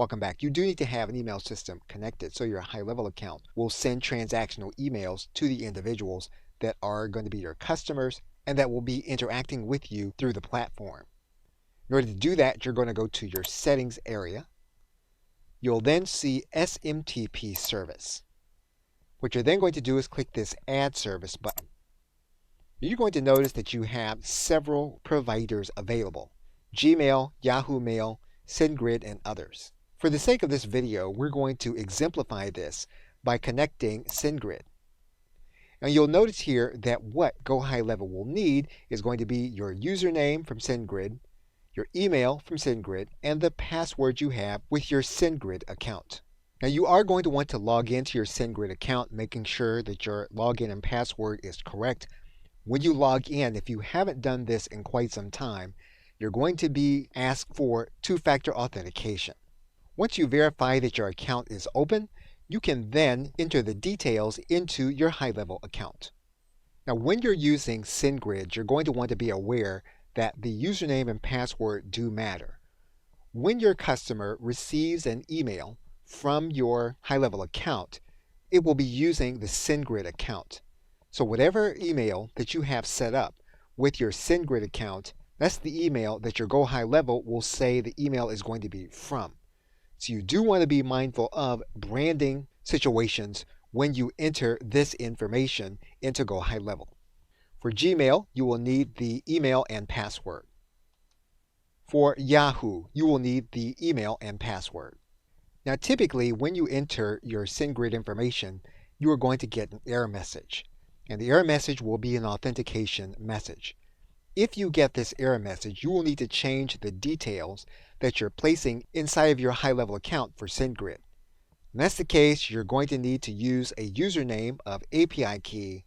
Welcome back. You do need to have an email system connected so your high-level account will send transactional emails to the individuals that are going to be your customers and that will be interacting with you through the platform. In order to do that, you're going to go to your settings area. You'll then see SMTP service. What you're then going to do is click this Add Service button. You're going to notice that you have several providers available: Gmail, Yahoo Mail, SendGrid, and others. For the sake of this video, we're going to exemplify this by connecting SendGrid. Now you'll notice here that what Go High Level will need is going to be your username from SendGrid, your email from SendGrid, and the password you have with your SendGrid account. Now you are going to want to log into your SendGrid account, making sure that your login and password is correct. When you log in, if you haven't done this in quite some time, you're going to be asked for two-factor authentication. Once you verify that your account is open, you can then enter the details into your high-level account. Now when you're using SendGrid, you're going to want to be aware that the username and password do matter. When your customer receives an email from your high-level account, it will be using the SendGrid account. So whatever email that you have set up with your SendGrid account, that's the email that your Go High Level will say the email is going to be from. So you do want to be mindful of branding situations when you enter this information into Go High Level. For Gmail, you will need the email and password. For Yahoo, you will need the email and password. Now typically when you enter your SendGrid information, you are going to get an error message. And the error message will be an authentication message. If you get this error message, you will need to change the details that you're placing inside of your high-level account for SendGrid. When that's the case, you're going to need to use a username of API key,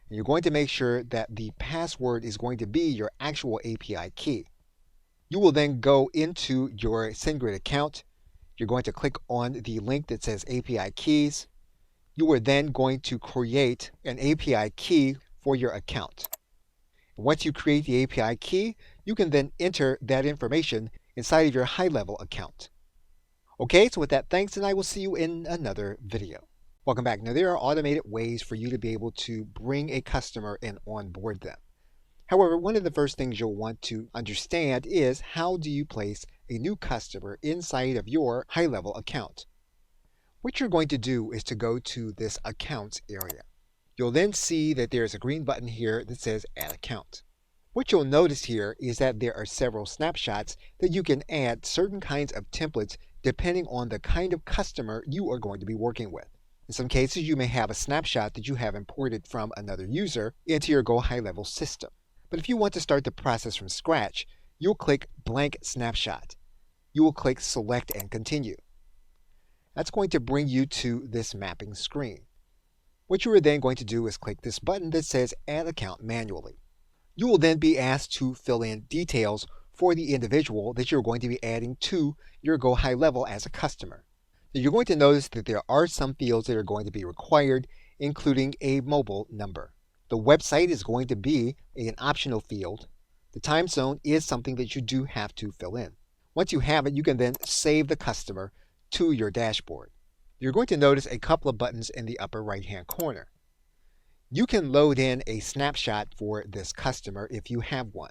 and you're going to make sure that the password is going to be your actual API key. You will then go into your SendGrid account. You're going to click on the link that says API keys. You are then going to create an API key for your account. Once you create the API key, you can then enter that information inside of your high-level account. Okay, so with that, thanks, and I will see you in another video. Welcome back. Now there are automated ways for you to be able to bring a customer and onboard them. However, one of the first things you'll want to understand is how do you place a new customer inside of your high-level account. What you're going to do is to go to this Accounts area. You'll then see that there's a green button here that says Add Account. What you'll notice here is that there are several snapshots that you can add certain kinds of templates depending on the kind of customer you are going to be working with. In some cases, you may have a snapshot that you have imported from another user into your Go High Level system. But if you want to start the process from scratch, you'll click Blank Snapshot. You will click Select and Continue. That's going to bring you to this mapping screen. What you are then going to do is click this button that says Add Account Manually. You will then be asked to fill in details for the individual that you're going to be adding to your Go High Level as a customer. Now you're going to notice that there are some fields that are going to be required, including a mobile number. The website is going to be an optional field. The time zone is something that you do have to fill in. Once you have it, you can then save the customer to your dashboard. You're going to notice a couple of buttons in the upper right-hand corner. You can load in a snapshot for this customer if you have one.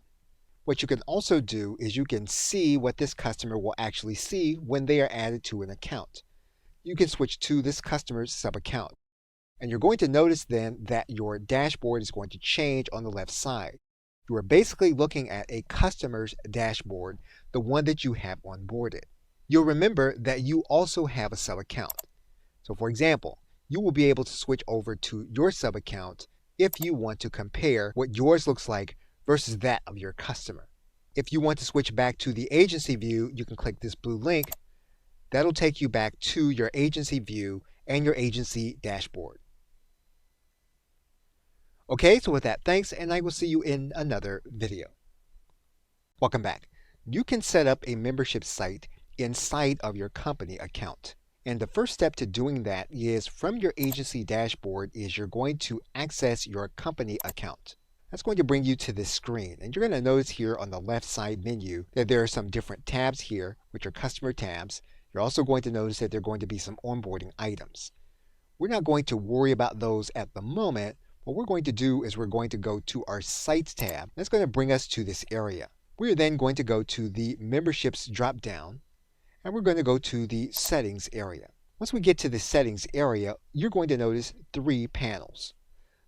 What you can also do is you can see what this customer will actually see when they are added to an account. You can switch to this customer's sub-account. And you're going to notice then that your dashboard is going to change on the left side. You are basically looking at a customer's dashboard, the one that you have onboarded. You'll remember that you also have a sub-account. So for example, you will be able to switch over to your sub-account if you want to compare what yours looks like versus that of your customer. If you want to switch back to the agency view, you can click this blue link. That'll take you back to your agency view and your agency dashboard. Okay, so with that, thanks, and I will see you in another video. Welcome back. You can set up a membership site inside of your company account. And the first step to doing that is from your agency dashboard is you're going to access your company account. That's going to bring you to this screen. And you're going to notice here on the left side menu that there are some different tabs here, which are customer tabs. You're also going to notice that there are going to be some onboarding items. We're not going to worry about those at the moment. What we're going to do is we're going to go to our Sites tab. That's going to bring us to this area. We're then going to go to the Memberships drop-down, and we're going to go to the Settings area. Once we get to the Settings area, you're going to notice 3 panels.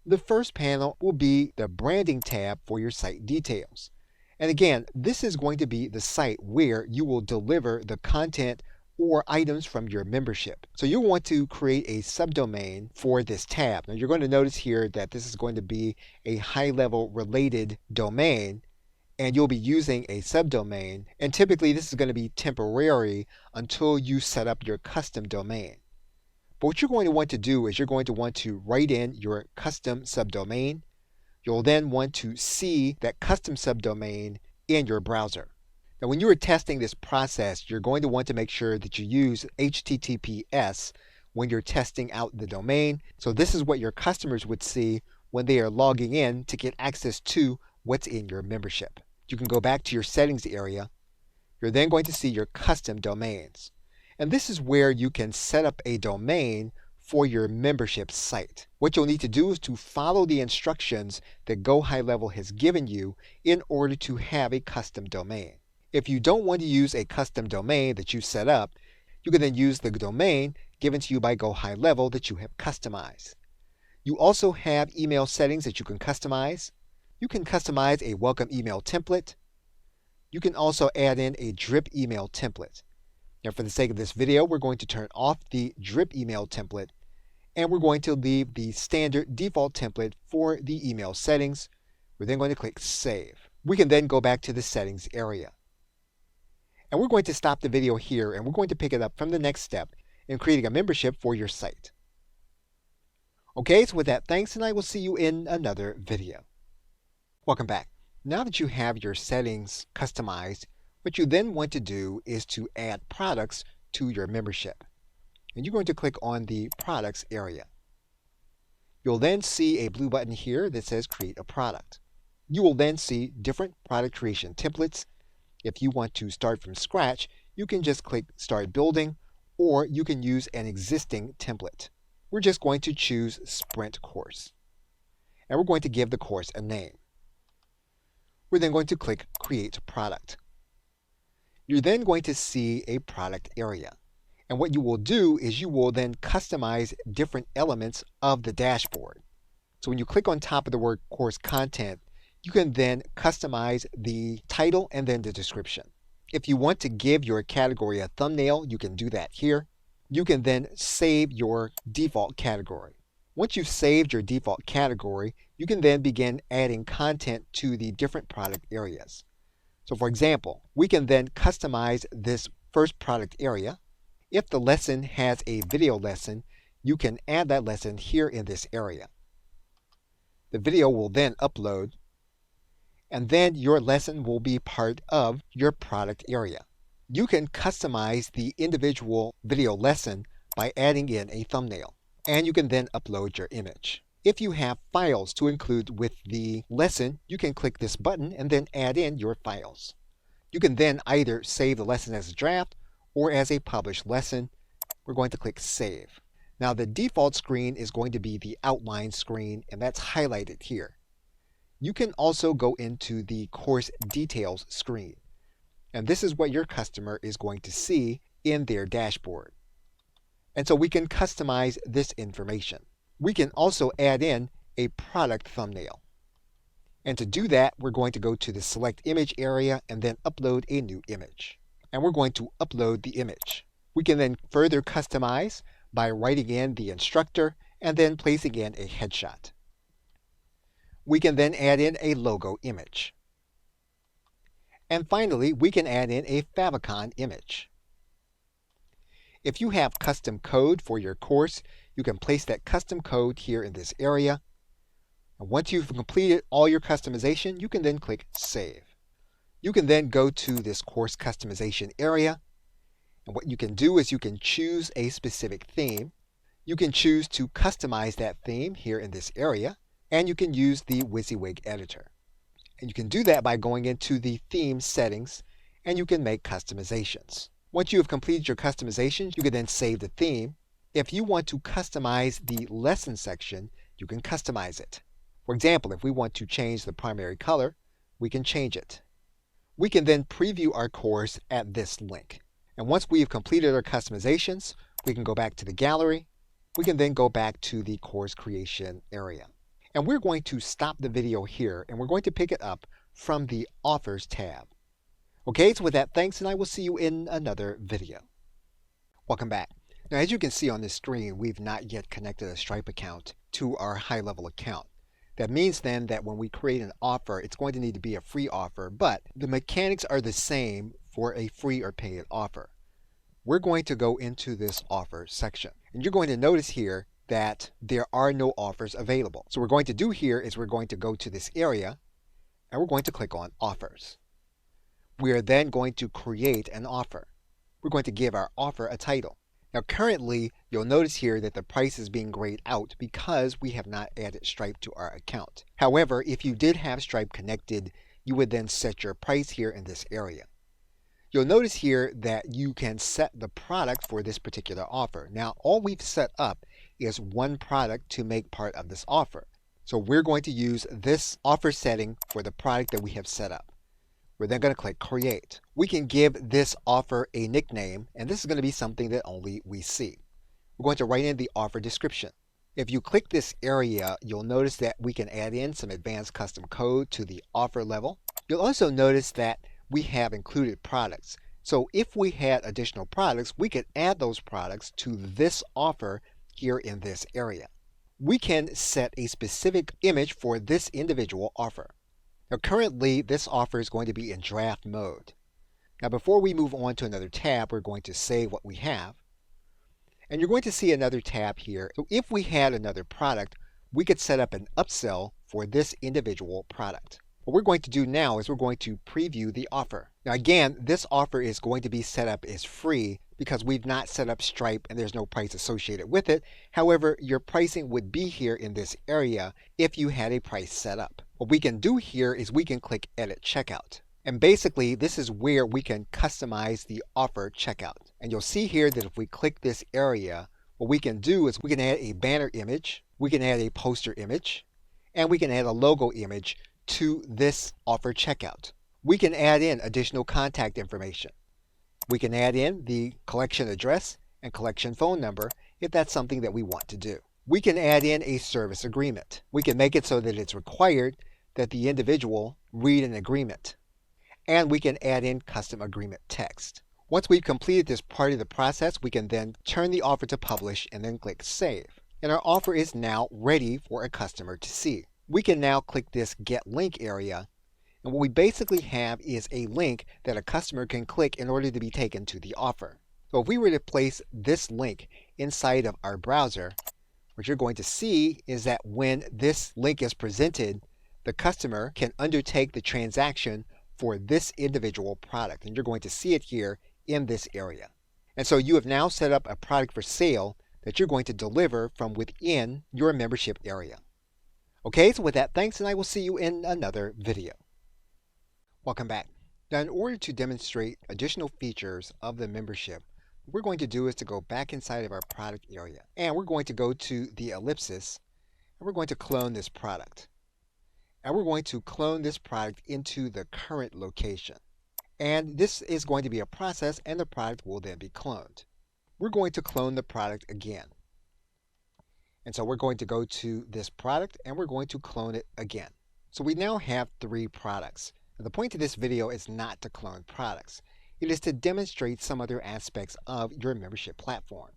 The first panel will be the Branding tab for your site details. And again, this is going to be the site where you will deliver the content or items from your membership. So you'll want to create a subdomain for this tab. Now you're going to notice here that this is going to be a high-level related domain, and you'll be using a subdomain. And typically this is going to be temporary until you set up your custom domain. But what you're going to want to do is you're going to want to write in your custom subdomain. You'll then want to see that custom subdomain in your browser. Now, when you are testing this process, you're going to want to make sure that you use HTTPS when you're testing out the domain. So this is what your customers would see when they are logging in to get access to what's in your membership. You can go back to your settings area. You're then going to see your custom domains. And this is where you can set up a domain for your membership site. What you'll need to do is to follow the instructions that Go High Level has given you in order to have a custom domain. If you don't want to use a custom domain that you set up, you can then use the domain given to you by Go High Level that you have customized. You also have email settings that you can customize. You can customize a welcome email template. You can also add in a drip email template. Now, for the sake of this video, we're going to turn off the drip email template, and we're going to leave the standard default template for the email settings. We're then going to click Save. We can then go back to the settings area. And we're going to stop the video here, and we're going to pick it up from the next step in creating a membership for your site. Okay, so with that, thanks, and I will see you in another video. Welcome back. Now that you have your settings customized, what you then want to do is to add products to your membership. And you're going to click on the Products area. You'll then see a blue button here that says Create a Product. You will then see different product creation templates. If you want to start from scratch, you can just click Start Building, or you can use an existing template. We're just going to choose Sprint Course. And we're going to give the course a name. We're then going to click Create Product. You're then going to see a product area. And what you will do is you will then customize different elements of the dashboard. So when you click on top of the word course content, you can then customize the title and then the description. If you want to give your category a thumbnail, you can do that here. You can then save your default category. Once you've saved your default category, you can then begin adding content to the different product areas. So for example, we can then customize this first product area. If the lesson has a video lesson, you can add that lesson here in this area. The video will then upload, and then your lesson will be part of your product area. You can customize the individual video lesson by adding in a thumbnail, and you can then upload your image. If you have files to include with the lesson, you can click this button and then add in your files. You can then either save the lesson as a draft or as a published lesson. We're going to click Save. Now the default screen is going to be the outline screen, and that's highlighted here. You can also go into the course details screen, and this is what your customer is going to see in their dashboard. And so we can customize this information. We can also add in a product thumbnail. And to do that, we're going to go to the Select Image area and then upload a new image. And we're going to upload the image. We can then further customize by writing in the instructor and then placing in a headshot. We can then add in a logo image. And finally, we can add in a favicon image. If you have custom code for your course, you can place that custom code here in this area. And once you've completed all your customization, you can then click Save. You can then go to this course customization area. And what you can do is you can choose a specific theme. You can choose to customize that theme here in this area. And you can use the WYSIWYG editor. And you can do that by going into the theme settings, and you can make customizations. Once you have completed your customizations, you can then save the theme. If you want to customize the lesson section, you can customize it. For example, if we want to change the primary color, we can change it. We can then preview our course at this link. And once we have completed our customizations, we can go back to the gallery. We can then go back to the course creation area. And we're going to stop the video here, and we're going to pick it up from the Offers tab. Okay, so with that, thanks, and I will see you in another video. Welcome back. Now, as you can see on this screen, we've not yet connected a Stripe account to our high-level account. That means then that when we create an offer, it's going to need to be a free offer, but the mechanics are the same for a free or paid offer. We're going to go into this offer section, and you're going to notice here that there are no offers available. So what we're going to do here is we're going to go to this area, and we're going to click on Offers. We are then going to create an offer. We're going to give our offer a title. Now currently, you'll notice here that the price is being grayed out because we have not added Stripe to our account. However, if you did have Stripe connected, you would then set your price here in this area. You'll notice here that you can set the product for this particular offer. Now, all we've set up is one product to make part of this offer. So we're going to use this offer setting for the product that we have set up. We're then going to click Create. We can give this offer a nickname, and this is going to be something that only we see. We're going to write in the offer description. If you click this area, you'll notice that we can add in some advanced custom code to the offer level. You'll also notice that we have included products. So if we had additional products, we could add those products to this offer here in this area. We can set a specific image for this individual offer. Now currently, this offer is going to be in draft mode. Now before we move on to another tab, we're going to save what we have. And you're going to see another tab here. So if we had another product, we could set up an upsell for this individual product. What we're going to do now is we're going to preview the offer. Now again, this offer is going to be set up as free because we've not set up Stripe and there's no price associated with it. However, your pricing would be here in this area if you had a price set up. What we can do here is we can click Edit Checkout. And basically, this is where we can customize the offer checkout. And you'll see here that if we click this area, what we can do is we can add a banner image, we can add a poster image, and we can add a logo image to this offer checkout. We can add in additional contact information. We can add in the collection address and collection phone number if that's something that we want to do. We can add in a service agreement. We can make it so that it's required that the individual read an agreement. And we can add in custom agreement text. Once we've completed this part of the process, we can then turn the offer to publish and then click Save. And our offer is now ready for a customer to see. We can now click this Get Link area, and what we basically have is a link that a customer can click in order to be taken to the offer. So if we were to place this link inside of our browser, what you're going to see is that when this link is presented, the customer can undertake the transaction for this individual product, and you're going to see it here in this area. And so you have now set up a product for sale that you're going to deliver from within your membership area. Okay, so with that, thanks, and I will see you in another video. Welcome back. Now, in order to demonstrate additional features of the membership, what we're going to do is to go back inside of our product area, and we're going to go to the ellipsis, and we're going to clone this product. And we're going to clone this product into the current location. And this is going to be a process, and the product will then be cloned. We're going to clone the product again. And so we're going to go to this product and we're going to clone it again. So we now have 3 products. Now, the point of this video is not to clone products. It is to demonstrate some other aspects of your membership platform.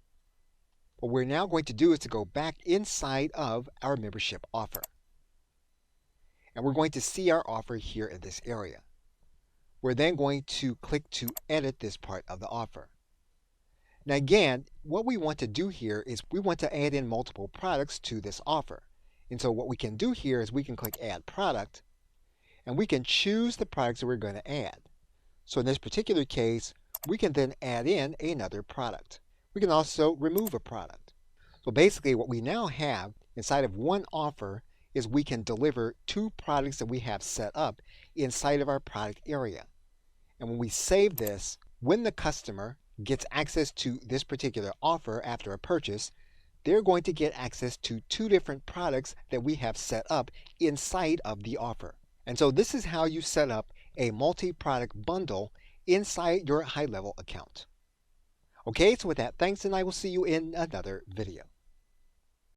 What we're now going to do is to go back inside of our membership offer. And we're going to see our offer here in this area. We're then going to click to edit this part of the offer. Now again, what we want to do here is we want to add in multiple products to this offer. And so what we can do here is we can click Add Product, and we can choose the products that we're going to add. So in this particular case, we can then add in another product. We can also remove a product. So basically what we now have inside of one offer is we can deliver 2 products that we have set up inside of our product area. And when we save this, when the customer gets access to this particular offer after a purchase, they're going to get access to two different products that we have set up inside of the offer. And so this is how you set up a multi-product bundle inside your high-level account. Okay, so with that, thanks, and I will see you in another video.